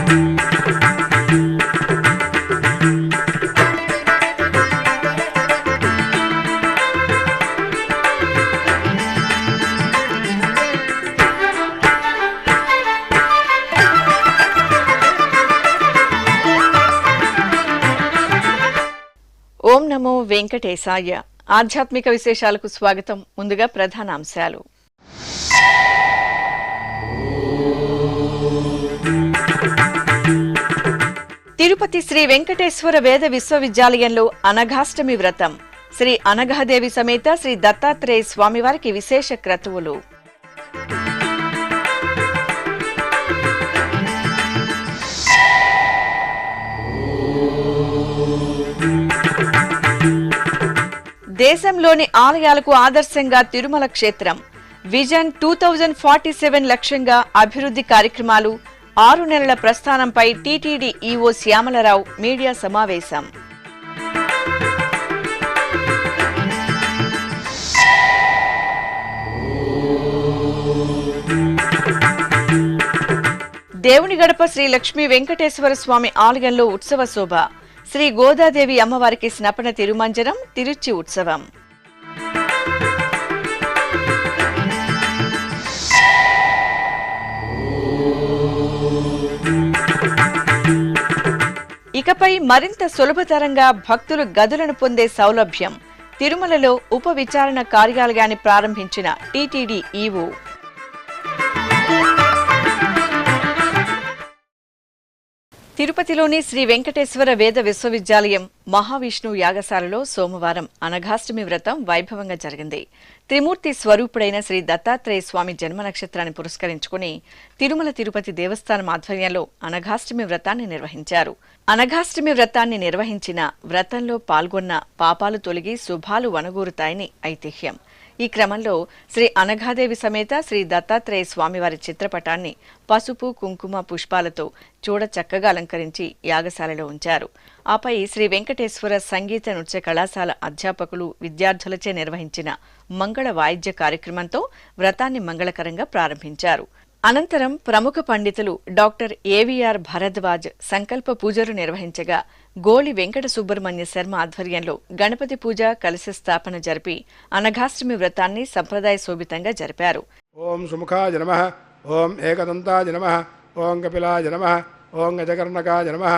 ఓం నమో వెంకటేశాయ. ఆధ్యాత్మిక విశేషాలకు స్వాగతం. ముందుగా ప్రధానాంశాలు. తిరుపతి శ్రీ వెంకటేశ్వర వేద విశ్వవిద్యాలయంలో అనఘాష్టమి వ్రతం. శ్రీ అనఘాదేవి సమేత శ్రీ దత్తాత్రేయ స్వామివారికి విశేష క్రతువులు. దేశంలోని ఆలయాలకు ఆదర్శంగా తిరుమల క్షేత్రం. విజన్ 2047 లక్ష్యంగా అభివృద్ధి కార్యక్రమాలు. 6 నెలల ప్రస్థానంపై టీటీడీ ఈవో శ్యామలరావు మీడియా సమావేశం. దేవుని గడప శ్రీ లక్ష్మీ వెంకటేశ్వర స్వామి ఆలయంలో ఉత్సవ శోభ. శ్రీ గోదాదేవి అమ్మవారికి స్నపన తిరుమంజనం, తిరుచి ఉత్సవం. ఇకపై మరింత సులభతరంగా భక్తులు గదులను పొందే సౌలభ్యం. తిరుమలలో ఉప విచారణ కార్యాలయాన్ని ప్రారంభించిన టీటీడీ ఈవో. తిరుపతిలోని శ్రీ వెంకటేశ్వర వేద విశ్వవిద్యాలయం మహావిష్ణు యాగశాలలో సోమవారం అనఘాష్టమి వ్రతం వైభవంగా జరిగింది. త్రిమూర్తి స్వరూపుడైన శ్రీ దత్తాత్రేయ స్వామి జన్మ నక్షత్రాన్ని పురస్కరించుకుని తిరుమల తిరుపతి దేవస్థానం ఆధ్వర్యంలో అనఘాష్టమి వ్రతాన్ని నిర్వహించారు. అనఘాష్టమి వ్రతాన్ని నిర్వహించిన వ్రతంలో పాల్గొన్న పాపాలు తొలగి శుభాలు వనగూరుతాయని ఐతిహ్యం. ఈ క్రమంలో శ్రీ అనఘాదేవి సమేత శ్రీ దత్తాత్రేయ స్వామివారి చిత్రపటాన్ని పసుపు, కుంకుమ, పుష్పాలతో చూడ చక్కగా అలంకరించి యాగశాలలో ఉంచారు. ఆపై శ్రీ వెంకటేశ్వర సంగీత నృత్య కళాశాల అధ్యాపకులు, విద్యార్థులచే నిర్వహించిన మంగళ వాయిద్య కార్యక్రమంతో వ్రతాన్ని మంగళకరంగా ప్రారంభించారు. అనంతరం ప్రముఖ పండితులు డాక్టర్ ఏవీఆర్ భరద్వాజ్ సంకల్ప పూజలు నిర్వహించగా గోళి వెంకట సుబ్రహ్మణ్య శర్మ ఆధ్వర్యంలో గణపతి పూజ, కలశ స్థాపన జరిపి అనఘాష్టమి వ్రతాన్ని సంప్రదాయ శోభితంగా జరిపారు. ఓం సుముఖాయ నమః, ఓం ఏకదంతాయ నమః, ఓం కపిలాయ నమః, ఓం గజకర్ణకాయ నమః,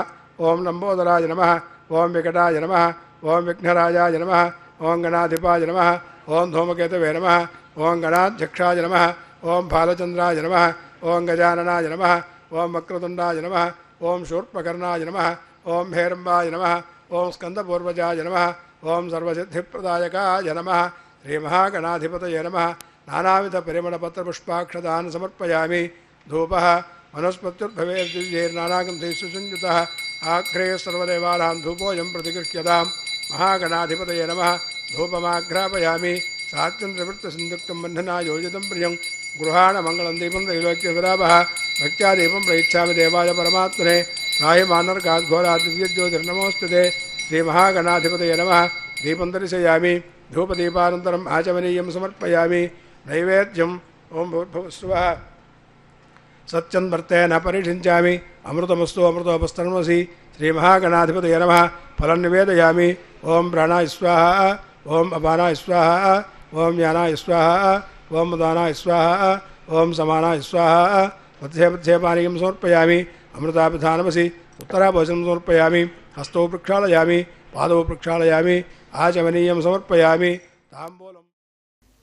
ఓం లంబోదరాయ నమః, ఓం వికటాయ నమః, ఓం విఘ్నరాజాయ నమః, ఓం గణాధిపాయ నమః, ఓం ధూమకేతవే నమః, ఓం గణాధ్యక్షాయ నమః, ఓం బాలచంద్రాయ నమః, ఓం గజాననాయ నమః, ఓం వక్రతుండాయ నమః, ఓం శూర్పకర్ణాయ నమః, ఓం హేరంబాయ నమః, ఓం స్కందపూర్వజాయ నమః, ఓం సర్వసిద్ధిప్రదాయకాయ నమః. శ్రీమహాగణాధిపతయే నమః. నానావిధ పరిమళపత్రపుష్పాక్షదాన్ సమర్పయామి. ధూపః వనస్పత్యుర్భవేర్దివ్యైర్నానాగంధైః సుసంయుతః ఆఘ్రే సర్వదేవానాం ధూపోऽयं प्रतिगृह्यताం. మహాగణాధిపతయే నమః. ధూపమాఘ్రాపయామి. సాత్యంత్రవృత్తసంయుక్తం బంధనా యోజితం ప్రియం గృహాణ మంగళం దీపం త్రైలోక్య విరామః. భక్త్యా దీపం ప్రయిచ్ఛామి దేవాయ పరమాత్మనే. రాహిమానర్గాద్ఘోరాద్ దివ్యజ్యోతిర్నమోస్తుతే. శ్రీమహాగణాధిపతయే నమః. దీపం దర్శయామి. ధూపదీపానంతరం ఆచమనీయం సమర్పయామి. నైవేద్యం ఓం భూర్భువస్సువః సత్యం వర్తేన పరిషించామి. అమృతమస్తు అమృతోపస్తన్వసి. శ్రీమహాగణాధిపతయే నమః. ఫలం నివేదయామి. ఓం ప్రాణాయ స్వాహా, ఓం అపానాయ స్వాహా, ఓం జ్ఞానాయ స్వాహా, ఓం ఉదానాయ స్వాహా, ఓం సమానాయ స్వాహా. మధ్యే మధ్యే పానీయం సమర్పయామి. అమృతాపిధానమసి. ఉత్తరాభోజనం సమర్పయామి. హస్తౌ ప్రక్షాళయామి. పాదౌ ప్రక్షాళయామి. ఆచమనీయం సమర్పయామి. తాంబూలం.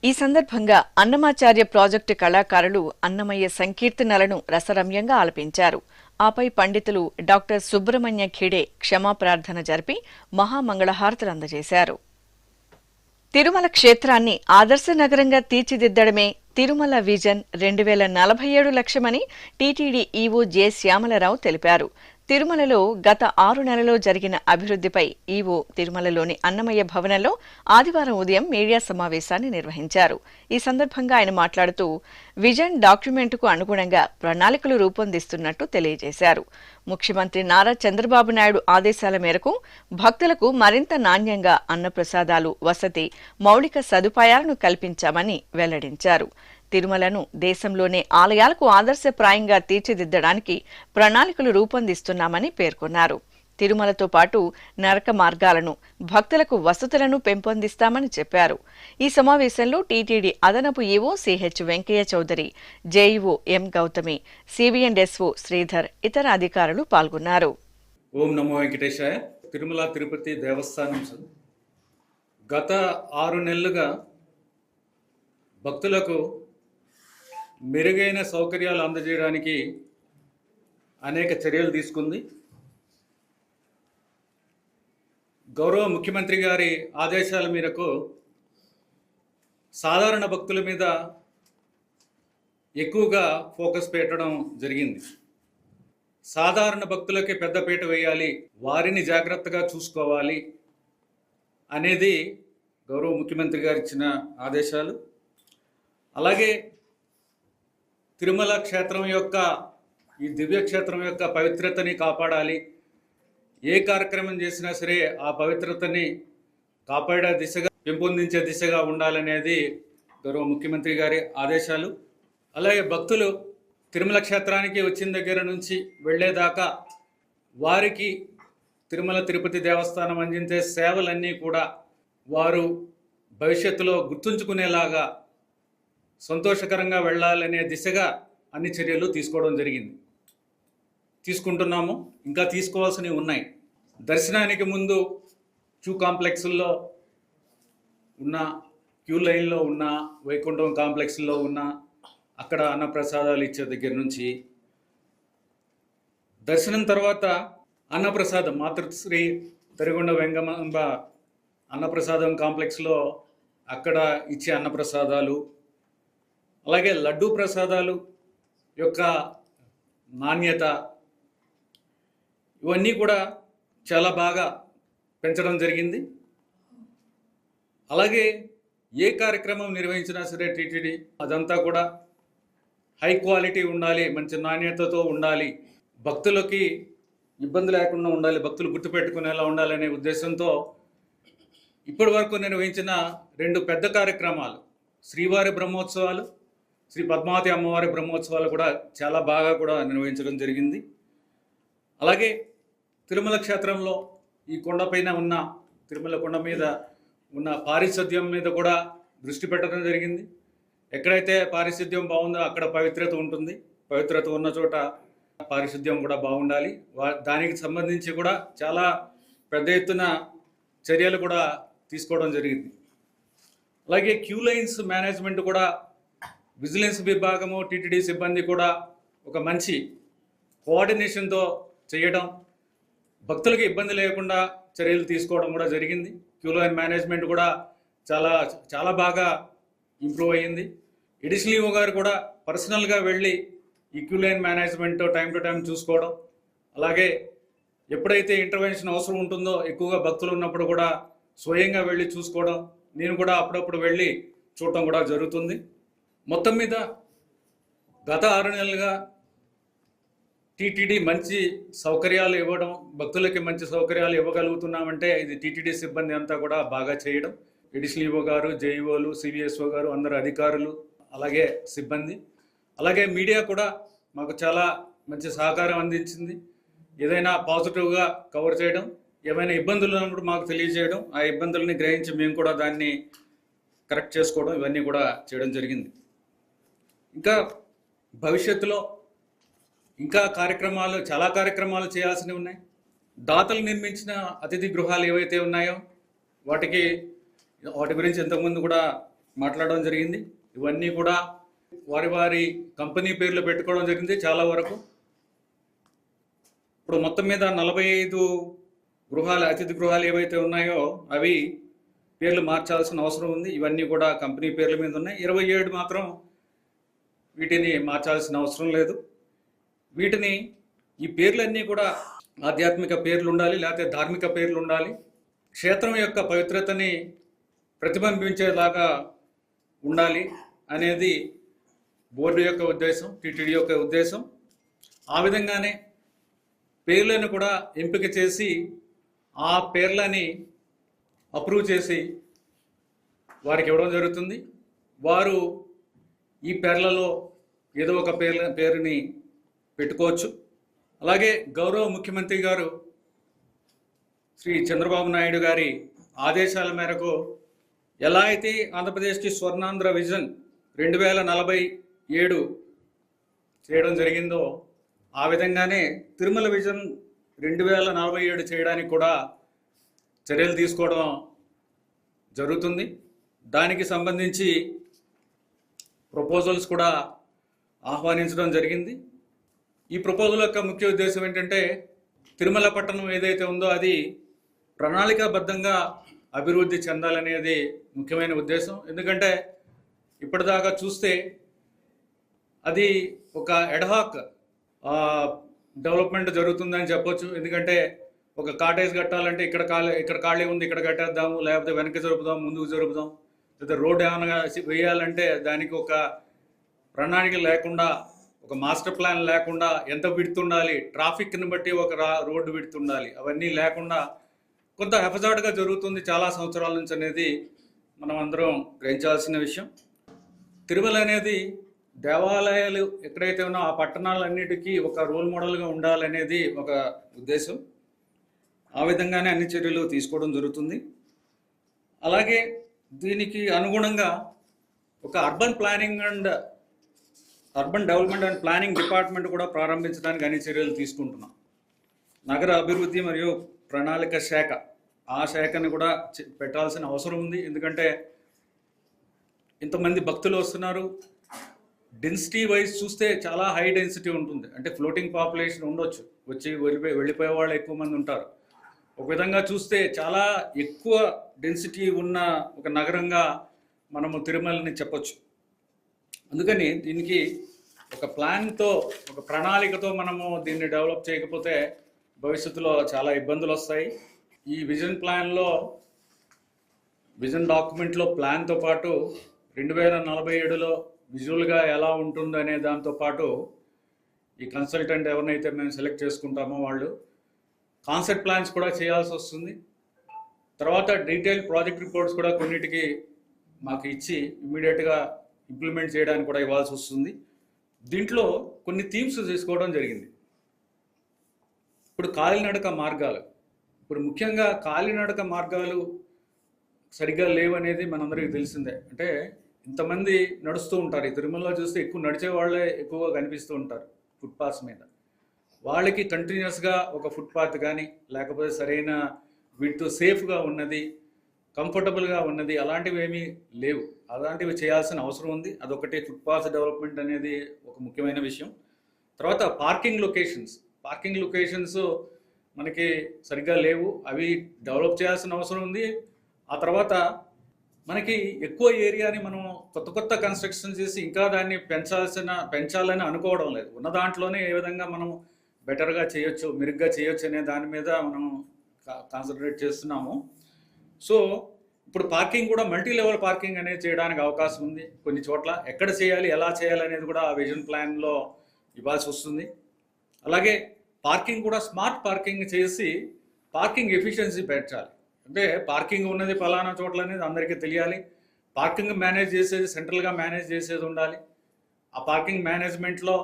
ఈ సందర్భంగా అన్నమాచార్య ప్రాజెక్టు కళాకారులు అన్నమయ్య సంకీర్తనలను రసరమ్యంగా ఆలపించారు. ఆపై పండితులు డాక్టర్ సుబ్రహ్మణ్య ఖిడే క్షమాప్రార్థన జరిపి మహామంగళహారతులు అందజేశారు. తిరుమల క్షేత్రాన్ని ఆదర్శ నగరంగా తీర్చిదిద్దడమే తిరుమల విజన్ 2047 లక్ష్యమని టీటీడీ ఈవో జె శ్యామలరావు తెలిపారు. తిరుమలలో గత 6 నెలల్లో జరిగిన అభివృద్ధిపై ఈవో తిరుమలలోని అన్నమయ్య భవనంలో ఆదివారం ఉదయం మీడియా సమావేశాన్ని నిర్వహించారు. ఈ సందర్భంగా ఆయన మాట్లాడుతూ విజన్ డాక్యుమెంటుకు అనుగుణంగా ప్రణాళికలు రూపొందిస్తున్నట్టు తెలియజేశారు. ముఖ్యమంత్రి నారా చంద్రబాబు నాయుడు ఆదేశాల మేరకు భక్తులకు మరింత నాణ్యంగా అన్నప్రసాదాలు, వసతి, మౌలిక సదుపాయాలను కల్పించామని వెల్లడించారు. తిరుమలను దేశంలోనే ఆలయాలకు ఆదర్శప్రాయంగా తీర్చిదిద్దడానికి ప్రణాళికలు రూపొందిస్తున్నామని పేర్కొన్నారు. తిరుమలతో పాటు నరక మార్గాలను, భక్తులకు వసతులను పెంపొందిస్తామని చెప్పారు. ఈ సమావేశంలో టీటీడీ అదనపు EO CH Venkaiah Chowdary, JEO M Gautami, CV and SO Sridhar, ఇతర అధికారులు పాల్గొన్నారు. ఓం నమో వెంకటేశాయ. తిరుమల తిరుపతి దేవస్థానం గత 6 నెలలుగా భక్తులకు మెరుగైన సౌకర్యాలు అందజేయడానికి అనేక చర్యలు తీసుకుంది. గౌరవ ముఖ్యమంత్రి గారి ఆదేశాల మేరకు సాధారణ భక్తుల మీద ఎక్కువగా ఫోకస్ పెట్టడం జరిగింది. సాధారణ భక్తులకి పెద్దపీట వేయాలి, వారిని జాగ్రత్తగా చూసుకోవాలి అనేది గౌరవ ముఖ్యమంత్రి గారు ఇచ్చిన ఆదేశాలు. అలాగే తిరుమల క్షేత్రం యొక్క, ఈ దివ్యక్షేత్రం యొక్క పవిత్రతని కాపాడాలి. ఏ కార్యక్రమం చేసినా సరే ఆ పవిత్రతని కాపాడే దిశగా, పెంపొందించే దిశగా ఉండాలనేది గౌరవ ముఖ్యమంత్రి గారి ఆదేశాలు. అలాగే భక్తులు తిరుమల క్షేత్రానికి వచ్చిన దగ్గర నుంచి వెళ్ళేదాకా వారికి తిరుమల తిరుపతి దేవస్థానం అందించే సేవలన్నీ కూడా వారు భవిష్యత్తులో గుర్తుంచుకునేలాగా సంతోషకరంగా వెళ్ళాలనే దిశగా అన్ని చర్యలు తీసుకోవడం జరిగింది, తీసుకుంటున్నాము. ఇంకా తీసుకోవాల్సినవి ఉన్నాయి. దర్శనానికి ముందు క్యూ కాంప్లెక్స్ల్లో ఉన్న, క్యూ లైన్లో ఉన్న, వైకుంఠం కాంప్లెక్స్లో ఉన్న, అక్కడ అన్నప్రసాదాలు ఇచ్చే దగ్గర నుంచి, దర్శనం తర్వాత అన్నప్రసాదం, మాతృశ్రీ తరిగొండ వెంగమాంబ అన్నప్రసాదం కాంప్లెక్స్లో అక్కడ ఇచ్చే అన్నప్రసాదాలు, అలాగే లడ్డూ ప్రసాదాలు యొక్క నాణ్యత, ఇవన్నీ కూడా చాలా బాగా పెంచడం జరిగింది. అలాగే ఏ కార్యక్రమం నిర్వహించినా సరే టీటీడీ అదంతా కూడా హై క్వాలిటీ ఉండాలి, మంచి నాణ్యతతో ఉండాలి, భక్తులకి ఇబ్బంది లేకుండా ఉండాలి, భక్తులు గుర్తుపెట్టుకునేలా ఉండాలనే ఉద్దేశంతో ఇప్పటి వరకు నిర్వహించిన 2 పెద్ద కార్యక్రమాలు, శ్రీవారి బ్రహ్మోత్సవాలు, శ్రీ పద్మావతి అమ్మవారి బ్రహ్మోత్సవాలు కూడా చాలా బాగా కూడా నిర్వహించడం జరిగింది. అలాగే తిరుమల క్షేత్రంలో ఈ కొండపైన ఉన్న, తిరుమల కొండ మీద ఉన్న పారిశుద్ధ్యం మీద కూడా దృష్టి పెట్టడం జరిగింది. ఎక్కడైతే పారిశుద్ధ్యం బాగుందో అక్కడ పవిత్రత ఉంటుంది, పవిత్రత ఉన్న చోట పారిశుద్ధ్యం కూడా బాగుండాలి. దానికి సంబంధించి కూడా చాలా పెద్ద ఎత్తున చర్యలు కూడా తీసుకోవడం జరిగింది. అలాగే క్యూ లైన్స్ మేనేజ్మెంట్ కూడా, విజిలెన్స్ విభాగము, టీటీడీ సిబ్బంది కూడా ఒక మంచి కోఆర్డినేషన్తో చేయడం, భక్తులకు ఇబ్బంది లేకుండా చర్యలు తీసుకోవడం కూడా జరిగింది. క్యూ లైన్ మేనేజ్మెంట్ కూడా చాలా చాలా బాగా ఇంప్రూవ్ అయ్యింది. ఎడిషనల్ ఈవో గారు కూడా పర్సనల్గా వెళ్ళి ఈ queue line management time to time చూసుకోవడం, అలాగే ఎప్పుడైతే ఇంటర్వెన్షన్ అవసరం ఉంటుందో, ఎక్కువగా భక్తులు ఉన్నప్పుడు కూడా స్వయంగా వెళ్ళి చూసుకోవడం, నేను కూడా అప్పుడప్పుడు వెళ్ళి చూడటం కూడా జరుగుతుంది. మొత్తం మీద గత 6 నెలలుగా టీటీడీ మంచి సౌకర్యాలు ఇవ్వడం, భక్తులకి మంచి సౌకర్యాలు ఇవ్వగలుగుతున్నామంటే ఇది టీటీడీ సిబ్బంది అంతా కూడా బాగా చేయడం. ఎడిషనల్ ఈవో గారు, జేఈఓలు, సివిఎస్ఓ గారు, అందరు అధికారులు, అలాగే సిబ్బంది, అలాగే మీడియా కూడా మాకు చాలా మంచి సహకారం అందించింది. ఏదైనా పాజిటివ్గా కవర్ చేయడం, ఏమైనా ఇబ్బందులు ఉన్నప్పుడు మాకు తెలియజేయడం, ఆ ఇబ్బందులని గ్రహించి మేము కూడా దాన్ని కరెక్ట్ చేసుకోవడం, ఇవన్నీ కూడా చేయడం జరిగింది. ఇంకా భవిష్యత్తులో ఇంకా చాలా కార్యక్రమాలు చేయాల్సినవి ఉన్నాయి. దాతలు నిర్మించిన అతిథి గృహాలు ఏవైతే ఉన్నాయో వాటి గురించి ఇంతకుముందు కూడా మాట్లాడడం జరిగింది. ఇవన్నీ కూడా వారి కంపెనీ పేర్లు పెట్టుకోవడం జరిగింది చాలా వరకు. ఇప్పుడు మొత్తం మీద 45 గృహాలు, అతిథి గృహాలు ఏవైతే ఉన్నాయో అవి పేర్లు మార్చాల్సిన అవసరం ఉంది. ఇవన్నీ కూడా కంపెనీ పేర్ల మీద ఉన్నాయి. 27 మాత్రం వీటిని మార్చాల్సిన అవసరం లేదు. వీటిని, ఈ పేర్లన్నీ కూడా ఆధ్యాత్మిక పేర్లు ఉండాలి, లేకపోతే ధార్మిక పేర్లు ఉండాలి, క్షేత్రం యొక్క పవిత్రతని ప్రతిబింబించేలాగా ఉండాలి అనేది బోర్డు యొక్క ఉద్దేశం, టీటీడీ యొక్క ఉద్దేశం. ఆ విధంగానే పేర్లను కూడా ఎంపిక చేసి ఆ పేర్లని అప్రూవ్ చేసి వారికి ఇవ్వడం జరుగుతుంది. వారు ఈ పేర్లలో ఏదో ఒక పేరుని పెట్టుకోవచ్చు. అలాగే గౌరవ ముఖ్యమంత్రి గారు శ్రీ చంద్రబాబు నాయుడు గారి ఆదేశాల మేరకు ఎలా అయితే ఆంధ్రప్రదేశ్కి స్వర్ణాంధ్ర విజన్ 2047 చేయడం జరిగిందో ఆ విధంగానే తిరుమల విజన్ 2047 చేయడానికి కూడా చర్యలు తీసుకోవడం జరుగుతుంది. దానికి సంబంధించి ప్రపోజల్స్ కూడా ఆహ్వానించడం జరిగింది. ఈ ప్రపోజల్ యొక్క ముఖ్య ఉద్దేశం ఏంటంటే తిరుమల పట్టణం ఏదైతే ఉందో అది ప్రణాళికాబద్ధంగా అభివృద్ధి చెందాలనేది ముఖ్యమైన ఉద్దేశం. ఎందుకంటే ఇప్పటిదాకా చూస్తే అది ఒక ఎడ్హాక్ డెవలప్మెంట్ జరుగుతుందని చెప్పొచ్చు. ఎందుకంటే ఒక కాటేజ్ కట్టాలంటే ఇక్కడ ఖాళీ ఉంది, ఇక్కడ కట్టేద్దాము, లేకపోతే వెనక్కి జరుపుదాం, ముందుకు జరుపుదాం, లేదా రోడ్డు ఏమైనా వేయాలంటే దానికి ఒక ప్రణాళిక లేకుండా, ఒక మాస్టర్ ప్లాన్ లేకుండా, ఎంత విడ్త్ ఉండాలి, ట్రాఫిక్ని బట్టి ఒక రోడ్డు విడ్త్ ఉండాలి, అవన్నీ లేకుండా కొంత హెఫజార్డ్గా జరుగుతుంది చాలా సంవత్సరాల నుంచి అనేది మనం అందరం గ్రహించాల్సిన విషయం. తిరుమల అనేది దేవాలయాలు ఎక్కడైతే ఉన్నా ఆ పట్టణాలన్నిటికీ ఒక రోల్ మోడల్గా ఉండాలనేది ఒక ఉద్దేశం. ఆ విధంగానే అన్ని చర్యలు తీసుకోవడం జరుగుతుంది. అలాగే దీనికి అనుగుణంగా ఒక urban development and planning department కూడా ప్రారంభించడానికి అన్ని చర్యలు తీసుకుంటున్నాం. నగర అభివృద్ధి మరియు ప్రణాళిక శాఖ, ఆ శాఖని కూడా పెట్టాల్సిన అవసరం ఉంది. ఎందుకంటే ఇంతమంది భక్తులు వస్తున్నారు, డెన్సిటీ వైజ్ చూస్తే చాలా హై డెన్సిటీ ఉంటుంది. అంటే ఫ్లోటింగ్ పాపులేషన్ ఉండొచ్చు, వచ్చి వెళ్ళిపోయే వాళ్ళు ఎక్కువ మంది ఉంటారు. ఒక విధంగా చూస్తే చాలా ఎక్కువ డెన్సిటీ ఉన్న ఒక నగరంగా మనము తిరుమలని చెప్పొచ్చు. అందుకని దీనికి ఒక ప్లాన్తో, ఒక ప్రణాళికతో మనము దీన్ని డెవలప్ చేయకపోతే భవిష్యత్తులో చాలా ఇబ్బందులు వస్తాయి. ఈ విజన్ డాక్యుమెంట్లో ప్లాన్తో పాటు 2047లో విజువల్గా ఎలా ఉంటుందనే దాంతోపాటు ఈ కన్సల్టెంట్ ఎవరినైతే మేము సెలెక్ట్ చేసుకుంటామో వాళ్ళు కాన్సెప్ట్ ప్లాన్స్ కూడా చేయాల్సి వస్తుంది. తర్వాత డీటెయిల్ ప్రాజెక్ట్ రిపోర్ట్స్ కూడా కొన్నిటికి మాకు ఇచ్చి ఇమ్మీడియట్గా ఇంప్లిమెంట్ చేయడానికి కూడా ఇవ్వాల్సి వస్తుంది. దీంట్లో కొన్ని థీమ్స్ తీసుకోవడం జరిగింది. ఇప్పుడు కాలినడక మార్గాలు, ఇప్పుడు ముఖ్యంగా కాలినడక మార్గాలు సరిగ్గా లేవనేది మనందరికీ తెలిసిందే. అంటే ఇంతమంది నడుస్తూ ఉంటారు, ఈ తిరుమలలో చూస్తే ఎక్కువ నడిచే వాళ్ళే ఎక్కువగా కనిపిస్తూ ఉంటారు ఫుట్పాత్స్ మీద. వాళ్ళకి కంటిన్యూస్గా ఒక ఫుట్పాత్ కానీ, లేకపోతే సరైన వీటితో సేఫ్గా ఉన్నది, కంఫర్టబుల్గా ఉన్నది, అలాంటివి ఏమీ లేవు. అలాంటివి చేయాల్సిన అవసరం ఉంది. అదొకటి ఫుట్పాత్ డెవలప్మెంట్ అనేది ఒక ముఖ్యమైన విషయం. తర్వాత పార్కింగ్ లొకేషన్స్ మనకి సరిగ్గా లేవు, అవి డెవలప్ చేయాల్సిన అవసరం ఉంది. ఆ తర్వాత మనకి ఎక్కువ ఏరియాని మనం కొత్త కన్స్ట్రక్షన్ చేసి ఇంకా దాన్ని పెంచాలని అనుకోవడం లేదు. ఉన్న దాంట్లోనే ఏ విధంగా మనం బెటర్గా చేయొచ్చు, మెరుగ్గా చేయొచ్చు అనే దాని మీద మనం కాన్సన్ట్రేట్ చేస్తున్నాము. సో ఇప్పుడు పార్కింగ్ కూడా మల్టీ లెవెల్ పార్కింగ్ అనేది చేయడానికి అవకాశం ఉంది. కొన్ని చోట్ల ఎక్కడ చేయాలి, ఎలా చేయాలి అనేది కూడా ఆ విజన్ ప్లాన్లో ఇవ్వాల్సి వస్తుంది. అలాగే పార్కింగ్ కూడా స్మార్ట్ పార్కింగ్ చేసి పార్కింగ్ ఎఫిషియన్సీ పెంచాలి. అంటే పార్కింగ్ ఉన్నది ఫలానా చోట్ల అనేది అందరికీ తెలియాలి. పార్కింగ్ మేనేజ్ చేసేది సెంట్రల్గా మేనేజ్ చేసేది ఉండాలి. ఆ పార్కింగ్ మేనేజ్మెంట్లో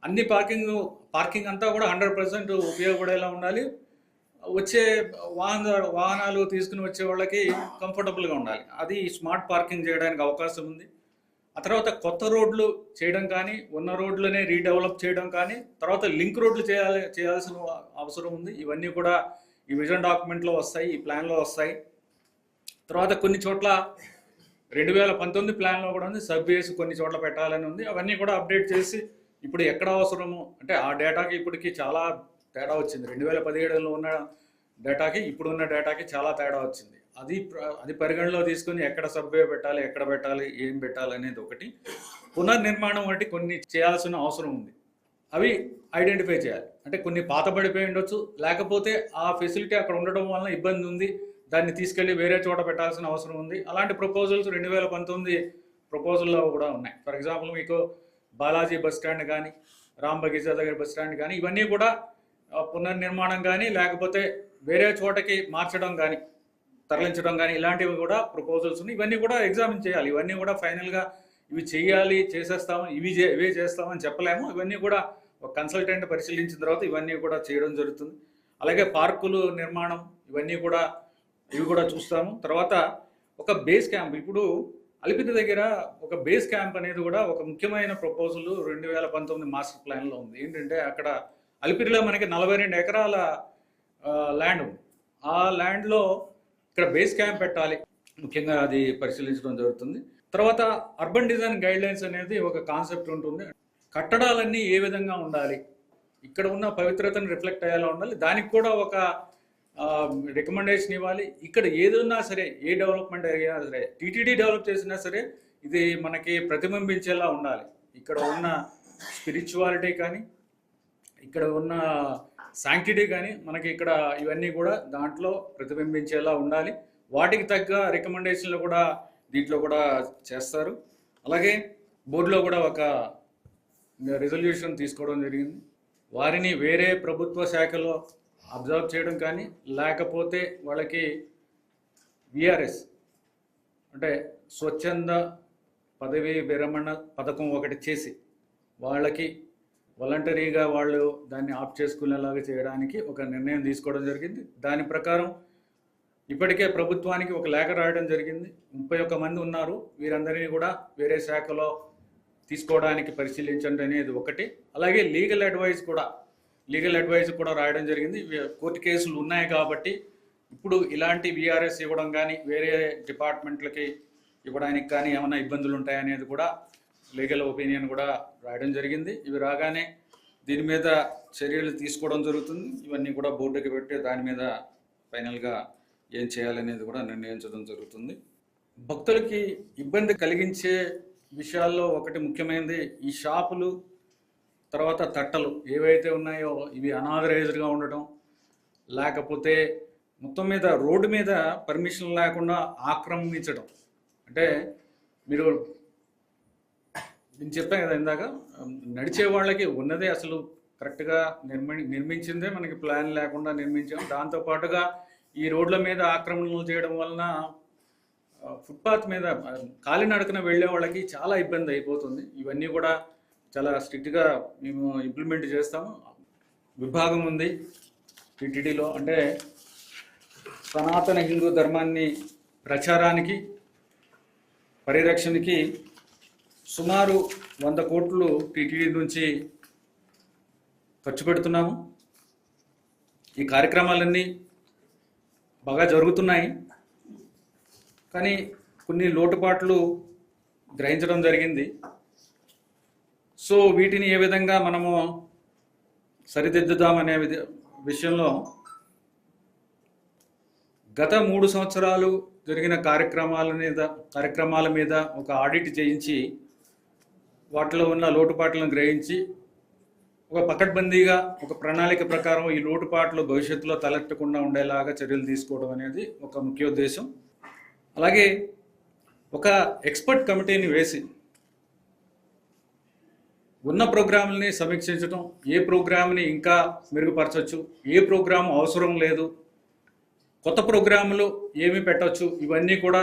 అన్ని పార్కింగ్ అంతా కూడా 100% ఉపయోగపడేలా ఉండాలి. వచ్చే వాహనాలు తీసుకుని వచ్చే వాళ్ళకి కంఫర్టబుల్గా ఉండాలి. అది స్మార్ట్ పార్కింగ్ చేయడానికి అవకాశం ఉంది. ఆ తర్వాత కొత్త రోడ్లు చేయడం కానీ, ఉన్న రోడ్లనే రీడెవలప్ చేయడం కానీ, తర్వాత లింక్ రోడ్లు చేయాల్సిన అవసరం ఉంది. ఇవన్నీ కూడా ఈ విజన్ డాక్యుమెంట్లో వస్తాయి, ఈ ప్లాన్లో వస్తాయి. తర్వాత కొన్ని చోట్ల 2019 ప్లాన్లో కూడా ఉంది, సబ్వేస్ కొన్ని చోట్ల పెట్టాలని ఉంది. అవన్నీ కూడా అప్డేట్ చేసి ఇప్పుడు ఎక్కడ అవసరము అంటే ఆ డేటాకి ఇప్పటికి చాలా తేడా వచ్చింది. 2017లో ఉన్న డేటాకి ఇప్పుడున్న డేటాకి చాలా తేడా వచ్చింది. అది పరిగణలో తీసుకొని ఎక్కడ సబ్వే పెట్టాలి, ఎక్కడ పెట్టాలి, ఏం పెట్టాలి అనేది ఒకటి. పునర్నిర్మాణం వంటి కొన్ని చేయాల్సిన అవసరం ఉంది. అవి ఐడెంటిఫై చేయాలి. అంటే కొన్ని పాత పడిపోయి ఉండొచ్చు, లేకపోతే ఆ ఫెసిలిటీ అక్కడ ఉండడం వలన ఇబ్బంది ఉంది, దాన్ని తీసుకెళ్ళి వేరే చోట పెట్టాల్సిన అవసరం ఉంది. అలాంటి ప్రపోజల్స్ 2019 ప్రపోజల్లో కూడా ఉన్నాయి. ఫర్ ఎగ్జాంపుల్ మీకు బాలాజీ బస్ స్టాండ్ కానీ, రామ్ బగీచా దగ్గర బస్ స్టాండ్ కానీ, ఇవన్నీ కూడా పునర్నిర్మాణం కానీ, లేకపోతే వేరే చోటకి మార్చడం కానీ, తరలించడం కానీ, ఇలాంటివి కూడా ప్రపోజల్స్ ఉన్నాయి. ఇవన్నీ కూడా ఎగ్జామిన్ చేయాలి. ఇవన్నీ కూడా ఫైనల్గా ఇవి చేయాలి, చేసేస్తాము, ఇవే చేస్తామని చెప్పలేము. ఇవన్నీ కూడా ఒక కన్సల్టెంట్ పరిశీలించిన తర్వాత ఇవన్నీ కూడా చేయడం జరుగుతుంది. అలాగే పార్కులు నిర్మాణం ఇవి కూడా చూస్తాము. తర్వాత ఒక బేస్ క్యాంప్, ఇప్పుడు అలిపిరి దగ్గర ఒక బేస్ క్యాంప్ అనేది కూడా ఒక ముఖ్యమైన ప్రపోజల్ 2019 మాస్టర్ ప్లాన్లో ఉంది. ఏంటంటే అక్కడ అలిపిరిలో మనకి 42 ఎకరాల ల్యాండ్ ఉంది. ఆ ల్యాండ్లో ఇక్కడ బేస్ క్యాంప్ పెట్టాలి, ముఖ్యంగా అది పరిశీలించడం జరుగుతుంది. తర్వాత అర్బన్ డిజైన్ గైడ్లైన్స్ అనేది ఒక కాన్సెప్ట్ ఉంటుంది. కట్టడాలన్నీ ఏ విధంగా ఉండాలి, ఇక్కడ ఉన్న పవిత్రతను రిఫ్లెక్ట్ అయ్యేలా ఉండాలి, దానికి కూడా ఒక రికమెండేషన్ ఇవ్వాలి. ఇక్కడ ఏదన్నా సరే, ఏ డెవలప్మెంట్ అయినా సరే, టీటీడీ డెవలప్ చేసినా సరే ఇది మనకి ప్రతిబింబించేలా ఉండాలి. ఇక్కడ ఉన్న స్పిరిచువాలిటీ కానీ, ఇక్కడ ఉన్న శాంక్టిటీ కానీ మనకి ఇక్కడ ఇవన్నీ కూడా దాంట్లో ప్రతిబింబించేలా ఉండాలి. వాటికి తగ్గ రికమెండేషన్లు కూడా దీంట్లో కూడా చేస్తారు. అలాగే బోర్డులో కూడా ఒక రిజల్యూషన్ తీసుకోవడం జరిగింది. వారిని వేరే ప్రభుత్వ శాఖలో అబ్జర్వ్ చేయడం కానీ, లేకపోతే వాళ్ళకి విఆర్ఎస్ అంటే స్వచ్ఛంద పదవీ విరమణ పథకం ఒకటి చేసి వాళ్ళకి వాలంటరీగా వాళ్ళు దాన్ని ఆప్ చేసుకునేలాగా చేయడానికి ఒక నిర్ణయం తీసుకోవడం జరిగింది. దాని ప్రకారం ఇప్పటికే ప్రభుత్వానికి ఒక లేఖ రాయడం జరిగింది. 31 మంది ఉన్నారు, వీరందరినీ కూడా వేరే శాఖలో తీసుకోవడానికి పరిశీలించండి అనేది ఒకటి. అలాగే లీగల్ అడ్వైస్ కూడా రాయడం జరిగింది. కోర్టు కేసులు ఉన్నాయి కాబట్టి ఇప్పుడు ఇలాంటి విఆర్ఎస్ ఇవ్వడం కానీ, వేరే డిపార్ట్మెంట్లకి ఇవ్వడానికి కానీ ఏమైనా ఇబ్బందులు ఉంటాయనేది కూడా లీగల్ ఒపీనియన్ కూడా రాయడం జరిగింది. ఇవి రాగానే దీని మీద చర్యలు తీసుకోవడం జరుగుతుంది. ఇవన్నీ కూడా బోర్డుకి పెట్టి దాని మీద ఫైనల్గా ఏం చేయాలనేది కూడా నిర్ణయించడం జరుగుతుంది. భక్తులకి ఇబ్బంది కలిగించే విషయాల్లో ఒకటి ముఖ్యమైనది ఈ షాపులు, తర్వాత తట్టలు ఏవైతే ఉన్నాయో ఇవి అనాథరైజ్డ్గా ఉండటం, లేకపోతే మొత్తం మీద రోడ్డు మీద పర్మిషన్ లేకుండా ఆక్రమించడం. అంటే నేను చెప్పాను కదా ఇందాక, నడిచే వాళ్ళకి ఉన్నదే అసలు కరెక్ట్గా నిర్మించిందే మనకి ప్లాన్ లేకుండా నిర్మించాం. దాంతోపాటుగా ఈ రోడ్ల మీద ఆక్రమణలు చేయడం వలన ఫుట్పాత్ మీద కాలినడకన వెళ్ళే వాళ్ళకి చాలా ఇబ్బంది అయిపోతుంది. ఇవన్నీ కూడా చాలా స్ట్రిక్ట్గా మేము ఇంప్లిమెంట్ చేస్తాము. విభాగం ఉంది టీటీడీలో, అంటే సనాతన హిందూ ధర్మాన్ని ప్రచారానికి, పరిరక్షణకి సుమారు 100 కోట్లు టీటీడీ నుంచి ఖర్చు పెడుతున్నాము. ఈ కార్యక్రమాలన్నీ బాగా జరుగుతున్నాయి, కానీ కొన్ని లోటుపాట్లు గ్రహించడం జరిగింది. సో వీటిని ఏ విధంగా మనము సరిదిద్దుదామనే విషయంలో గత 3 సంవత్సరాలు జరిగిన కార్యక్రమాల మీద ఒక ఆడిట్ చేయించి వాటిలో ఉన్న లోటుపాట్లను గ్రహించి ఒక పకడ్బందీగా ఒక ప్రణాళిక ప్రకారం ఈ లోటుపాట్లు భవిష్యత్తులో తలెత్తకుండా ఉండేలాగా చర్యలు తీసుకోవడం అనేది ఒక ముఖ్య ఉద్దేశం. అలాగే ఒక ఎక్స్పర్ట్ కమిటీని వేసి ఉన్న ప్రోగ్రాంలని సమీక్షించడం, ఏ ప్రోగ్రామ్ని ఇంకా మెరుగుపరచవచ్చు, ఏ ప్రోగ్రాం అవసరం లేదు, కొత్త ప్రోగ్రాములు ఏమి పెట్టవచ్చు, ఇవన్నీ కూడా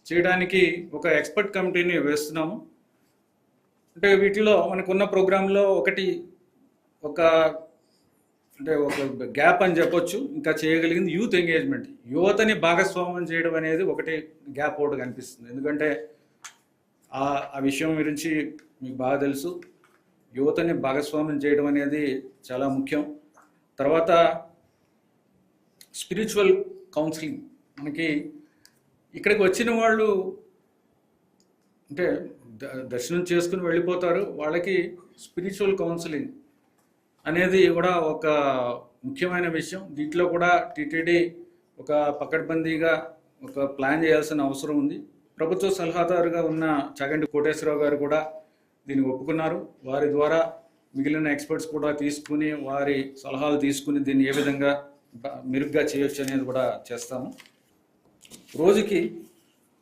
చేయడానికి ఒక ఎక్స్పర్ట్ కమిటీని వేస్తున్నాము. అంటే వీటిలో మనకున్న ప్రోగ్రాంలో ఒక గ్యాప్ అని చెప్పొచ్చు. ఇంకా చేయగలిగింది యూత్ ఎంగేజ్మెంట్, యువతని భాగస్వామ్యం చేయడం అనేది ఒకటి గ్యాప్ ఒకటి కనిపిస్తుంది. ఎందుకంటే ఆ విషయం గురించి మీకు బాగా తెలుసు. యువతని భాగస్వామ్యం చేయడం అనేది చాలా ముఖ్యం. తర్వాత స్పిరిచువల్ కౌన్సిలింగ్, మనకి ఇక్కడికి వచ్చిన వాళ్ళు అంటే దర్శనం చేసుకుని వెళ్ళిపోతారు, వాళ్ళకి స్పిరిచువల్ కౌన్సిలింగ్ అనేది కూడా ఒక ముఖ్యమైన విషయం. దీంట్లో కూడా టీటీడీ ఒక పకడ్బందీగా ఒక ప్లాన్ చేయాల్సిన అవసరం ఉంది. ప్రభుత్వ సలహాదారుగా ఉన్న చాగంటి కోటేశ్వరరావు గారు కూడా దీనికి ఒప్పుకున్నారు. వారి ద్వారా మిగిలిన ఎక్స్పర్ట్స్ కూడా తీసుకుని వారి సలహాలు తీసుకుని దీన్ని ఏ విధంగా మెరుగ్గా చేయొచ్చు అనేది కూడా చేస్తాము. రోజుకి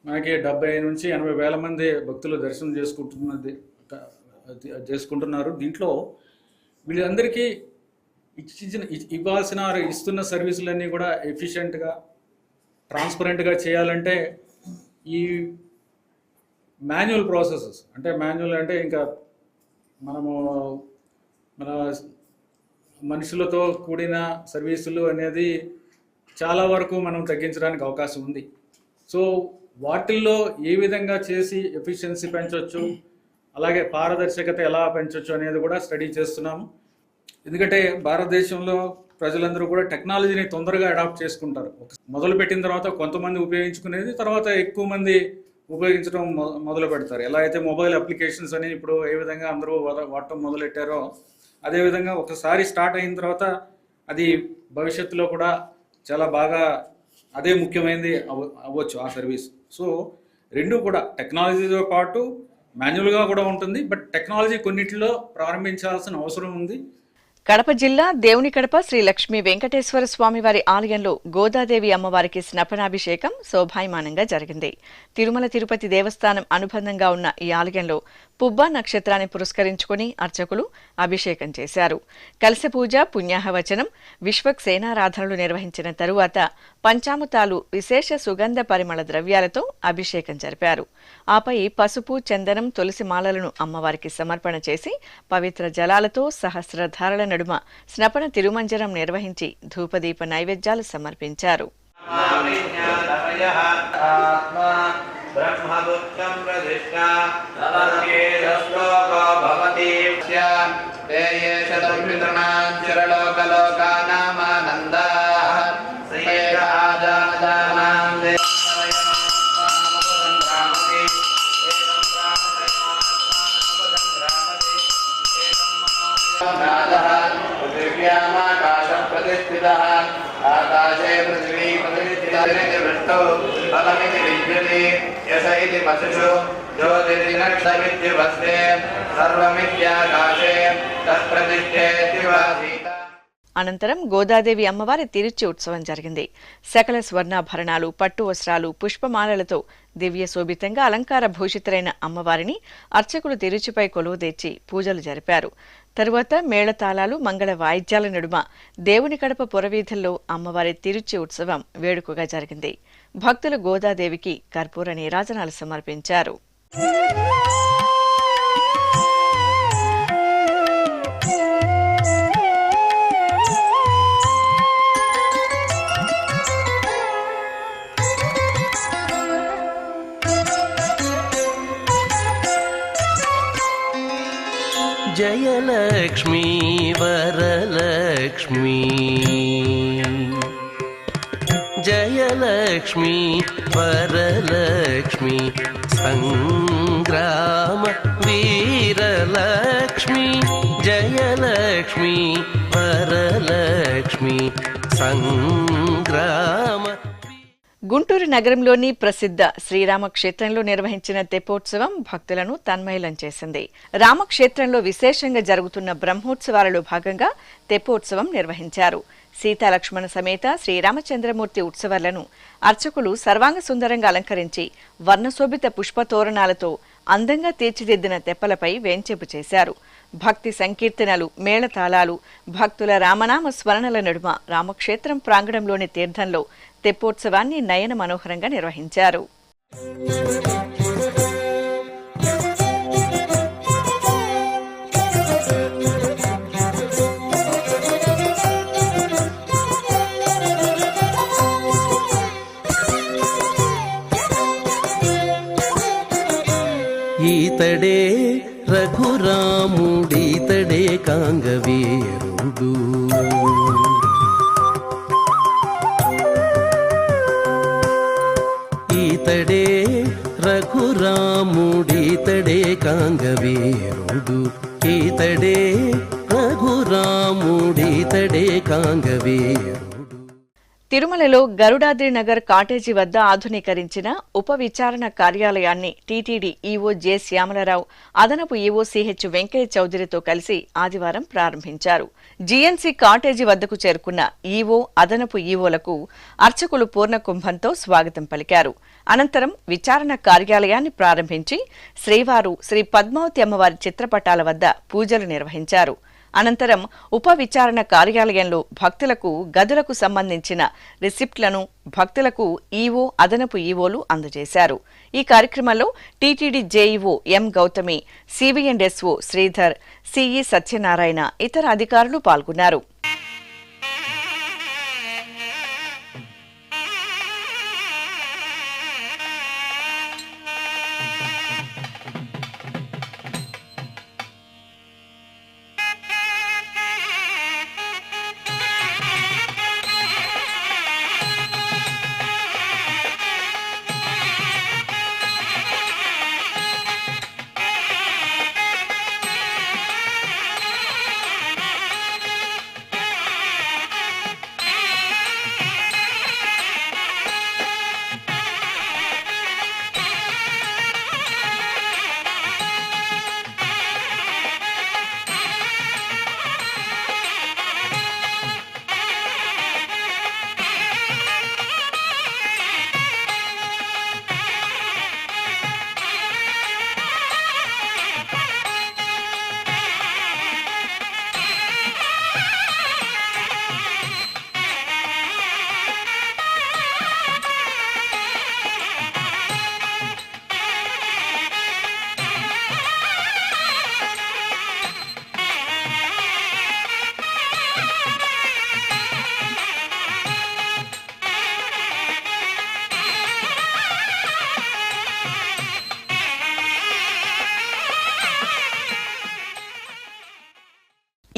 మనకి 70 నుంచి 80 వేల మంది భక్తులు దర్శనం చేసుకుంటున్నారు. దీంట్లో వీళ్ళందరికీ ఇస్తున్న సర్వీసులన్నీ కూడా ఎఫిషియెంట్గా, ట్రాన్స్పరెంట్గా చేయాలంటే ఈ మాన్యువల్ ప్రాసెసెస్, అంటే మాన్యువల్ అంటే ఇంకా మనము మన మనుషులతో కూడిన సర్వీసులు అనేది చాలా వరకు మనం తగ్గించడానికి అవకాశం ఉంది. సో వాటిల్లో ఏ విధంగా చేసి ఎఫిషియన్సీ పెంచవచ్చు, అలాగే పారదర్శకత ఎలా పెంచవచ్చు అనేది కూడా స్టడీ చేస్తున్నాము. ఎందుకంటే భారతదేశంలో ప్రజలందరూ కూడా టెక్నాలజీని తొందరగా అడాప్ట్ చేసుకుంటారు. మొదలు పెట్టిన తర్వాత కొంతమంది ఉపయోగించుకునేది, తర్వాత ఎక్కువ మంది ఉపయోగించడం మొదలు పెడతారు. ఎలా అయితే మొబైల్ అప్లికేషన్స్ అని ఇప్పుడు ఏ విధంగా అందరూ వాడటం మొదలెట్టారో, అదేవిధంగా ఒకసారి స్టార్ట్ అయిన తర్వాత అది భవిష్యత్తులో కూడా చాలా బాగా అదే ముఖ్యమైనది అవ్వచ్చు ఆ సర్వీస్. సో రెండు కూడా టెక్నాలజీతో పాటు మాన్యువల్గా కూడా ఉంటుంది, బట్ టెక్నాలజీ కొన్నిటిలో ప్రారంభించాల్సిన అవసరం ఉంది. కడప జిల్లా దేవునికడప శ్రీ లక్ష్మీ వెంకటేశ్వర స్వామివారి ఆలయంలో గోదాదేవి అమ్మవారికి స్నపనాభిషేకం శోభాయమానంగా జరిగింది. తిరుమల తిరుపతి దేవస్థానం అనుబంధంగా ఉన్న ఈ ఆలయంలో పుబ్బ నక్షత్రాన్ని పురస్కరించుకుని అర్చకులు అభిషేకం చేశారు. కలశ పూజ, పుణ్యాహవచనం, విశ్వక్సేనారాధనలు నిర్వహించిన తరువాత పంచామృతాలు, విశేష సుగంధ పరిమళ ద్రవ్యాలతో అభిషేకం జరిపారు. ఆపై పసుపు, చందనం, తులసి మాలలను అమ్మవారికి సమర్పణ చేసి పవిత్ర జలాలతో సహస్రధారల నడుమ స్నపన తిరుమంజనం నిర్వహించి ధూపదీప నైవేద్యాలు సమర్పించారు. आकाशे पृथ्वी प्रतिष्ठिता फलमिति विद्यते यशैति पशुषु ज्योतिर्नक्षमित्युपस्ते सर्वमित्याकाशे तत्प्रतिष्ठेति वासीता. అనంతరం గోదాదేవి అమ్మవారి తిరుచి ఉత్సవం జరిగింది. సకల స్వర్ణాభరణాలు, పట్టు వస్త్రాలు, పుష్పమాలలతో దివ్య శోభితంగా అలంకార భూషితులైన అమ్మవారిని అర్చకులు తిరుచిపై కొలువుదీర్చి పూజలు జరిపారు. తరువాత మేళతాళాలు, మంగళ వాయిద్యాల నడుమ దేవుని కడప పురవీధుల్లో అమ్మవారి తిరుచి ఉత్సవం వేడుకగా జరిగింది. భక్తులు గోదాదేవికి కర్పూర నీరాజనాలు సమర్పించారు. జయలక్ష్మీ వరలక్ష్మీ జయలక్ష్మీ వరలక్ష్మీ సంగ్రామ వీరలక్ష్మీ జయలక్ష్మీ వరలక్ష్మీ సంగ్రామ. గుంటూరు నగరంలోని ప్రసిద్ధ శ్రీరామక్షేత్రంలో నిర్వహించిన తెప్పోత్సవం భక్తులను తన్మయలం చేసింది. రామక్షేత్రంలో విశేషంగా జరుగుతున్న బ్రహ్మోత్సవాలలో భాగంగా తెప్పోత్సవం నిర్వహించారు. సీతాలక్ష్మణ సమేత శ్రీరామచంద్రమూర్తి ఉత్సవాలను అర్చకులు సర్వాంగ సుందరంగా అలంకరించి వర్ణశోభిత పుష్పతోరణాలతో అందంగా తీర్చిదిద్దిన తెప్పలపై వేంచేపు చేశారు. భక్తి సంకీర్తనలు, మేళతాళాలు, భక్తుల రామనామ స్మరణల నడుమ రామక్షేత్రం ప్రాంగణంలోని తీర్థంలో తెప్పోత్సవాన్ని నయన మనోహరంగా నిర్వహించారు. ఈతడే రఘురాముడీతడే కాంగవీరుడు ఈతడే రఘురాముడీతడే కాంగవీరుడు ఈతడే రఘురాముడీతడే కాంగవీరుడు. తిరుమలలో గరుడాద్రి నగర్ కాటేజీ వద్ద ఆధునీకరించిన ఉప విచారణ కార్యాలయాన్ని టీటీడీ ఈవో జె శ్యామలరావు, అదనపు ఈవో సిహెచ్ వెంకయ్య చౌదరితో కలిసి ఆదివారం ప్రారంభించారు. జీఎన్సీ కాటేజీ వద్దకు చేరుకున్న ఈవో, అదనపు ఈవోలకు అర్చకులు పూర్ణకుంభంతో స్వాగతం పలికారు. అనంతరం విచారణ కార్యాలయాన్ని ప్రారంభించి శ్రీవారు, శ్రీ పద్మావతి అమ్మవారి చిత్రపటాల వద్ద పూజలు నిర్వహించారు. అనంతరం ఉప విచారణ కార్యాలయంలో భక్తులకు గదులకు సంబంధించిన రిసిప్ట్లను భక్తులకు ఈవో, అదనపు ఈవోలు అందజేశారు. ఈ కార్యక్రమంలో TTD JEO M Gautami, CV and SO Sridhar, CE Satyanarayana, ఇతర అధికారులు పాల్గొన్నారు.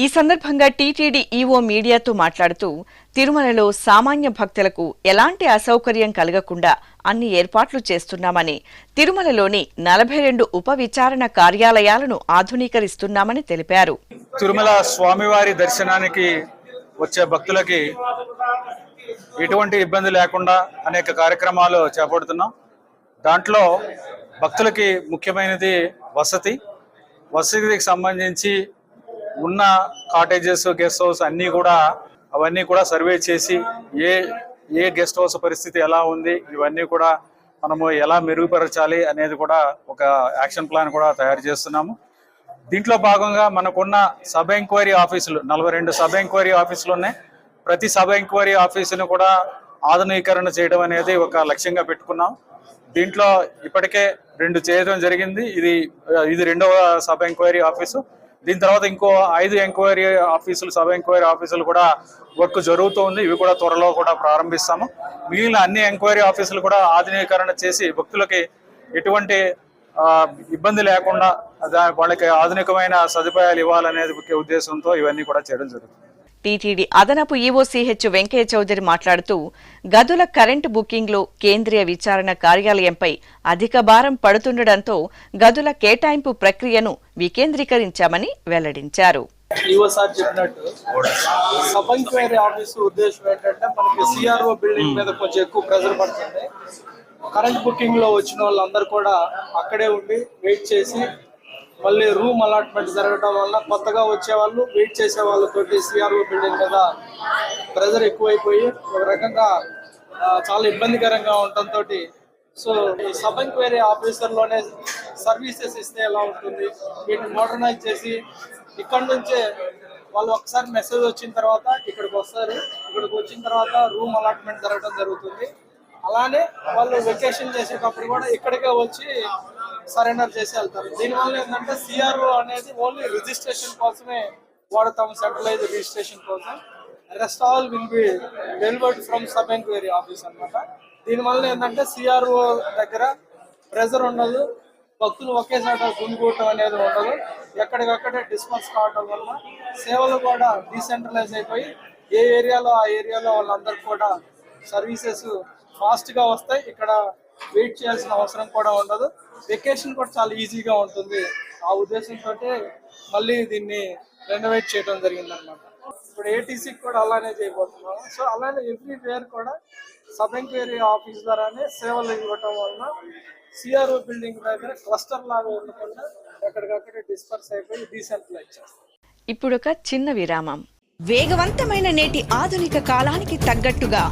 ఈ సందర్భంగా టీటీడీ ఈవో మీడియాతో మాట్లాడుతూ తిరుమలలో సామాన్య భక్తులకు ఎలాంటి అసౌకర్యం కలగకుండా అన్ని ఏర్పాట్లు చేస్తున్నామని, తిరుమలలోని 42 ఉప విచారణ కార్యాలయాలను ఆధునీకరిస్తున్నామని తెలిపారు. తిరుమల స్వామివారి దర్శనానికి వచ్చే భక్తులకి ఎటువంటి ఇబ్బంది లేకుండా అనేక కార్యక్రమాలు చేపడుతున్నాం. దాంట్లో భక్తులకి ముఖ్యమైనది వసతికి సంబంధించి ఉన్న కాటేజెస్, గెస్ట్ హౌస్ అవన్నీ కూడా సర్వే చేసి ఏ గెస్ట్ హౌస్ పరిస్థితి ఎలా ఉంది, ఇవన్నీ కూడా మనము ఎలా మెరుగుపరచాలి అనేది కూడా ఒక యాక్షన్ ప్లాన్ కూడా తయారు చేస్తున్నాము. దీంట్లో భాగంగా మనకున్న సబ్ ఎంక్వైరీ ఆఫీసులు 42 సబ్ ఎంక్వైరీ ఆఫీసులు ఉన్నాయి. ప్రతి సబ్ ఎంక్వైరీ ఆఫీసును కూడా ఆధునీకరణ చేయడం అనేది ఒక లక్ష్యంగా పెట్టుకున్నాం. దీంట్లో ఇప్పటికే 2 చేయడం జరిగింది. ఇది 2వ సబ్ ఎంక్వైరీ ఆఫీసు. దీని తర్వాత ఇంకో 5 ఎంక్వైరీ ఆఫీసులు, సబ్ ఎంక్వైరీ ఆఫీసులు కూడా వర్క్ జరుగుతూ ఉంది. ఇవి కూడా త్వరలో కూడా ప్రారంభిస్తాము. మిగిలిన అన్ని ఎంక్వైరీ ఆఫీసులు కూడా ఆధునీకరణ చేసి భక్తులకి ఎటువంటి ఇబ్బంది లేకుండా వాళ్ళకి ఆధునికమైన సదుపాయాలు ఇవ్వాలనేది ముఖ్య ఉద్దేశంతో ఇవన్నీ కూడా చేయడం జరుగుతుంది. టీటీడీ అదనపు ఈవోసీహెచ్ వెంకయ్య చౌదరి మాట్లాడుతూ గదుల కరెంటు బుకింగ్లో కేంద్రీయ విచారణ కార్యాలయంపై అధిక భారం పడుతుండటంతో గదుల కేటాయింపు ప్రక్రియను వికేంద్రీకరించామని వెల్లడించారు. ఈవోసారి చెప్పినట్టు సబ్ ఎంక్వైరీ ఆఫీసు ఉద్దేశం ఏంటంటే మనకి సిఆర్ఓ బిల్డింగ్ మీద కొంచెం ఎక్కువ ప్రెజర్ పడుతుంది. కరెంట్ బుకింగ్ లో వచ్చిన వాళ్ళందరూ కూడా అక్కడే ఉండి వెయిట్ చేసి మళ్ళీ రూమ్ అలాట్మెంట్ జరగడం వల్ల కొత్తగా వచ్చే వాళ్ళు వెయిట్ చేసే వాళ్ళతోటి సిఆర్ఓ బిల్డింగ్ మీద ప్రెజర్ ఎక్కువైపోయి ఒక రకంగా చాలా ఇబ్బందికరంగా ఉండటంతో సో ఈ సబ్ ఎంక్వైరీ ఆఫీసర్లోనే సర్వీసెస్ ఇస్తే ఎలా ఉంటుంది, వీటిని మోడర్నైజ్ చేసి ఇక్కడ నుంచే వాళ్ళు ఒకసారి మెసేజ్ వచ్చిన తర్వాత ఇక్కడికి వస్తారు. ఇక్కడికి వచ్చిన తర్వాత రూమ్ అలాట్మెంట్ జరగడం జరుగుతుంది. అలానే వాళ్ళు వెకేషన్ చేసేటప్పుడు కూడా ఇక్కడికే వచ్చి సరెండర్ చేసి వెళ్తారు. దీనివల్ల ఏంటంటే సిఆర్ఓ అనేది ఓన్లీ రిజిస్ట్రేషన్ కోసమే వాడతాము, సెంట్రలైజ్ రిజిస్ట్రేషన్ కోసం. Rest all will be delivered from sub enquiry office అనమాట. దీనివల్ల ఏంటంటే సిఆర్ఓ దగ్గర ప్రెజర్ ఉండదు, భక్తులు ఒకేసారి గుండుకోవటం అనేది ఉండదు, ఎక్కడికక్కడే డిస్పర్స్ కావటం వల్ల సేవలు కూడా డీసెంట్రలైజ్ అయిపోయి ఏ ఏరియాలో ఆ ఏరియాలో వాళ్ళందరికీ కూడా సర్వీసెస్ ఫాస్ట్గా వస్తాయి. ఇక్కడ వెయిట్ చేయాల్సిన అవసరం కూడా ఉండదు. వెకేషన్ కూడా చాలా ఈజీగా ఉంటుంది. ఆ ఉద్దేశంతో మళ్ళీ దీన్ని రెనోవేట్ చేయడం జరిగింది అనమాట. ఇప్పుడు ఏటీసీకి కూడా అలానే చేయబోతున్నాము. సో అలానే ఎవ్రీవేర్ కూడా సబ్ ఎంక్వైరీ ఆఫీస్ ద్వారానే సేవలు ఇవ్వటం వలన సిఆర్ఓ బిల్డింగ్ దగ్గర క్లస్టర్ లాగా ఉండకుండా ఎక్కడికక్కడే డిస్పర్స్ అయిపోయి డీసెంట్రలైజ్ చేస్తాం. ఇప్పుడొక చిన్న విరామం. వేగవంతమైన నేటి ఆధునిక కాలానికి తగ్గట్టుగా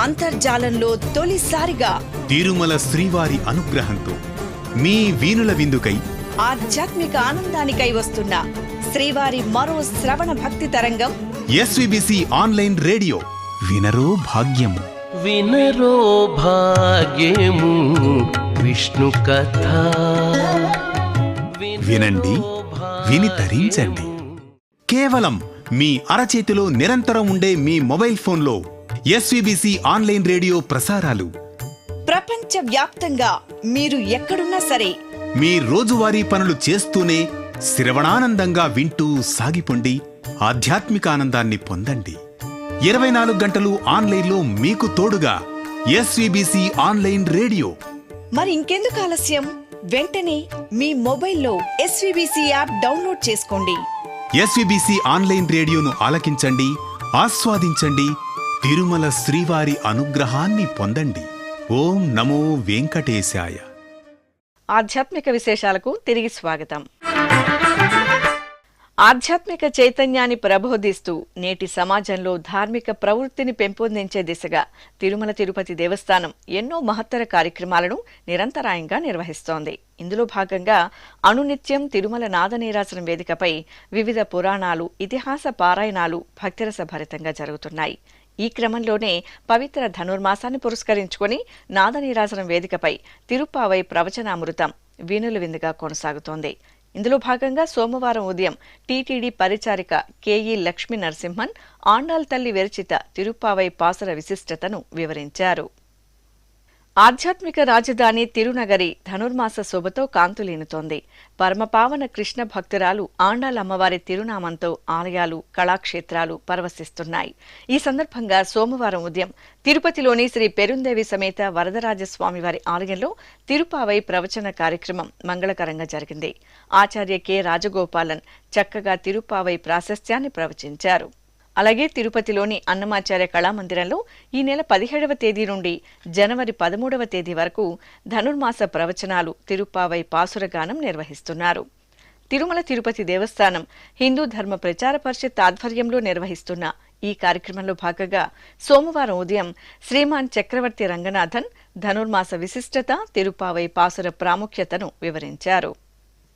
అంతర్జాలంలో తొలిసారిగా తిరుమల శ్రీవారి అనుగ్రహంతో మీ వీణుల విందుకై ఆధ్యాత్మిక ఆనందానికై వస్తున్న శ్రీవారి మరో శ్రవణ భక్తి తరంగం ఎస్విబిసి ఆన్లైన్ రేడియో వినరో భాగ్యము. వినరో భాగ్యము విష్ణు కథ. వినండి, విని తరించండి. కేవలం మీ అరచేతిలో నిరంతరం ఉండే మీ మొబైల్ ఫోన్లో ఎస్విబిసి ఆన్లైన్ రేడియో ప్రసారాలు ప్రపంచ వ్యాప్తంగా మీరు ఎక్కడున్నా సరే మీ రోజువారీ పనులు చేస్తూనే శ్రవణానందంగా వింటూ సాగిపోండి, ఆధ్యాత్మిక ఆనందాన్ని పొందండి. 24 గంటలు ఆన్లైన్లో మీకు తోడుగా ఎస్విబిసి ఆన్లైన్ రేడియో. మరి ఇంకెందుకు ఆలస్యం? వెంటనే మీ మొబైల్లో ఎస్వీబీసీ యాప్ డౌన్లోడ్ చేసుకోండి. ఎస్విబిసి ఆన్లైన్ రేడియోను ఆలకించండి, ఆస్వాదించండి, తిరుమల శ్రీవారి అనుగ్రహాన్ని పొందండి. ఓం నమో వెంకటేశాయ. ఆధ్యాత్మిక విశేషాలకు తిరిగి స్వాగతం. ఆధ్యాత్మిక చైతన్యాన్ని ప్రబోధిస్తూ నేటి సమాజంలో ధార్మిక ప్రవృత్తిని పెంపొందించే దిశగా తిరుమల తిరుపతి దేవస్థానం ఎన్నో మహత్తర కార్యక్రమాలను నిరంతరాయంగా నిర్వహిస్తోంది. ఇందులో భాగంగా అనునిత్యం తిరుమల నాదనీరాసనం వేదికపై వివిధ పురాణాలు, ఇతిహాస పారాయణాలు భక్తిరస భరితంగా జరుగుతున్నాయి. ఈ క్రమంలోనే పవిత్ర ధనుర్మాసాన్ని పురస్కరించుకుని నాదనీరాసనం వేదికపై తిరుప్పావై ప్రవచనామృతం వీణుల విందుగా కొనసాగుతోంది. ఇందులో భాగంగా సోమవారం ఉదయం టీటీడీ పరిచారిక కేఈ లక్ష్మీ నరసింహన్ ఆండాల్ తల్లి విరచిత తిరుప్పావై పాసుర విశిష్టతను వివరించారు. ఆధ్యాత్మిక రాజధాని తిరునగరి ధనుర్మాస శోభతో కాంతులీనుతోంది. పరమపావన కృష్ణ భక్తురాలు ఆండాల్ అమ్మవారి తిరునామంతో ఆలయాలు, కళాక్షేత్రాలు పరవశిస్తున్నాయి. ఈ సందర్భంగా సోమవారం ఉదయం తిరుపతిలోని శ్రీ పెరుందేవి సమేత వరదరాజస్వామివారి ఆలయంలో తిరుపావై ప్రవచన కార్యక్రమం మంగళకరంగా జరిగింది. ఆచార్య కె రాజగోపాలన్ చక్కగా తిరుపావై ప్రాశస్త్యాన్ని ప్రవచించారు. అలాగే తిరుపతిలోని అన్నమాచార్య కళామందిరంలో ఈ నెల 17వ తేదీ నుండి జనవరి 13వ తేదీ వరకు ధనుర్మాస ప్రవచనాలు, తిరుప్పావై పాసురగానం నిర్వహిస్తున్నారు. తిరుమల తిరుపతి దేవస్థానం హిందూ ధర్మ ప్రచార పరిషత్ ఆధ్వర్యంలో నిర్వహిస్తున్న ఈ కార్యక్రమంలో భాగంగా సోమవారం ఉదయం శ్రీమాన్ చక్రవర్తి రంగనాథన్ ధనుర్మాస విశిష్టత, తిరుప్పావై పాసుర ప్రాముఖ్యతను వివరించారు.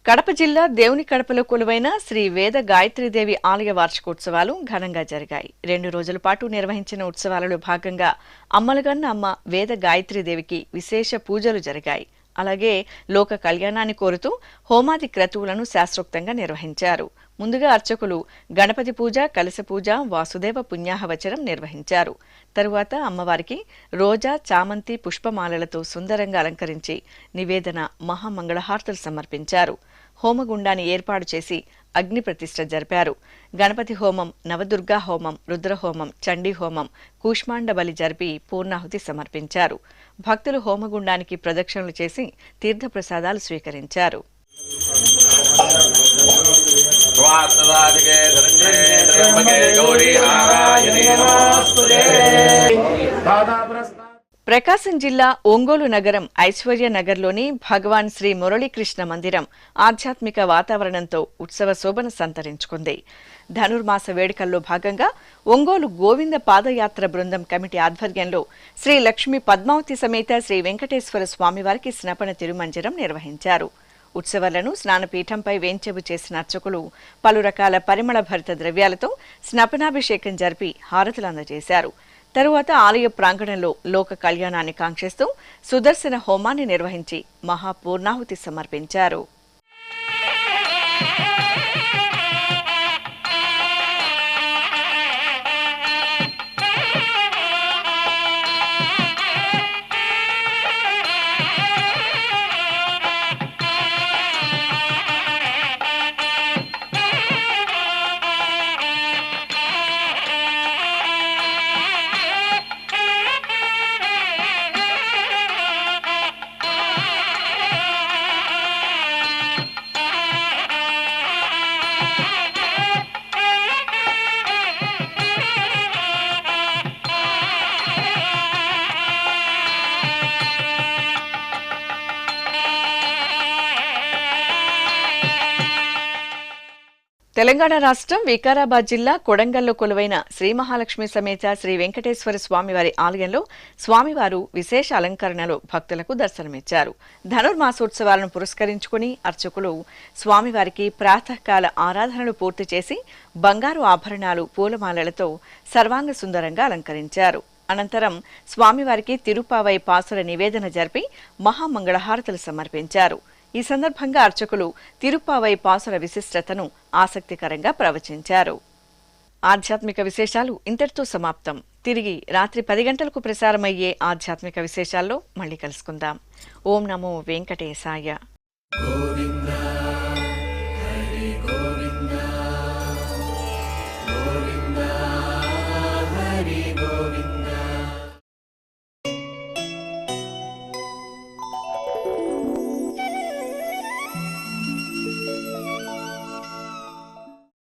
కడప జిల్లా దేవుని కడపలో కొలువైన శ్రీ వేద గాయత్రీదేవి ఆలయ వార్షికోత్సవాలు ఘనంగా జరిగాయి. 2 రోజుల పాటు నిర్వహించిన ఉత్సవాలలో భాగంగా అమ్మలగన్న అమ్మ వేద గాయత్రీదేవికి విశేష పూజలు జరిగాయి. అలాగే లోక కళ్యాణాన్ని కోరుతూ హోమాది క్రతువులను శాస్త్రోక్తంగా నిర్వహించారు. ముందుగా అర్చకులు గణపతి పూజ, కలశ పూజ, వాసుదేవ పుణ్యాహవచనం నిర్వహించారు. తరువాత అమ్మవారికి రోజా, చామంతి పుష్పమాలలతో సుందరంగా అలంకరించి నివేదన, మహామంగళహారతులు సమర్పించారు. హోమగుండాన్ని ఏర్పాటు చేసి అగ్ని ప్రతిష్ఠ జరిపారు. గణపతి హోమం, నవదుర్గా హోమం, రుద్రహోమం, చండీ హోమం, కూష్మాండ బలి జరిపి పూర్ణాహుతి సమర్పించారు. భక్తులు హోమగుండానికి ప్రదక్షిణలు చేసి తీర్థప్రసాదాలు స్వీకరించారు. ప్రకాశం జిల్లా ఒంగోలు నగరం ఐశ్వర్య నగర్లోని భగవాన్ శ్రీ మురళీకృష్ణ మందిరం ఆధ్యాత్మిక వాతావరణంతో ఉత్సవ శోభన సంతరించుకుంది. ధనుర్మాస వేడుకల్లో భాగంగా ఒంగోలు గోవింద పాదయాత్ర బృందం కమిటీ ఆధ్వర్యంలో శ్రీ లక్ష్మీ పద్మావతి సమేత శ్రీ వెంకటేశ్వర స్వామివారికి స్నపన తిరుమంజనం నిర్వహించారు. ఉత్సవాలను స్నానపీఠంపై వేంచెబు చేసిన అర్చకులు పలు రకాల పరిమళ భరిత ద్రవ్యాలతో స్నపనాభిషేకం జరిపి హారతులు అందజేశారు. తరువాత ఆలయ ప్రాంగణంలో లోక కళ్యాణాన్ని కాంక్షిస్తూ సుదర్శన హోమాన్ని నిర్వహించి మహాపూర్ణాహుతి సమర్పించారు. తెలంగాణ రాష్ట్రం వికారాబాద్ జిల్లా కొడంగల్లో కొలువైన శ్రీ మహాలక్ష్మి సమేత శ్రీ వెంకటేశ్వర స్వామివారి ఆలయంలో స్వామివారు విశేష అలంకరణలో భక్తులకు దర్శనమిచ్చారు. ధనుర్మాసోత్సవాలను పురస్కరించుకుని అర్చకులు స్వామివారికి ప్రాతకాల ఆరాధనలు పూర్తి చేసి బంగారు ఆభరణాలు పూలమాలలతో సర్వాంగ సుందరంగా అలంకరించారు. అనంతరం స్వామివారికి తిరుపావై పాసుర నివేదన జరిపి మహామంగళహారతులు సమర్పించారు. ఈ సందర్భంగా అర్చకులు తిరుపావై పాసుర విశిష్టతను ఆసక్తికరంగా ప్రవచించారు. ఆధ్యాత్మిక విశేషాలు ఇంతటితో సమాప్తం. తిరిగి రాత్రి 10 గంటలకు ప్రసారమయ్యే ఆధ్యాత్మిక విశేషాల్లో మళ్ళీ కలుసుకుందాం. ఓం నమో వెంకటేశాయ.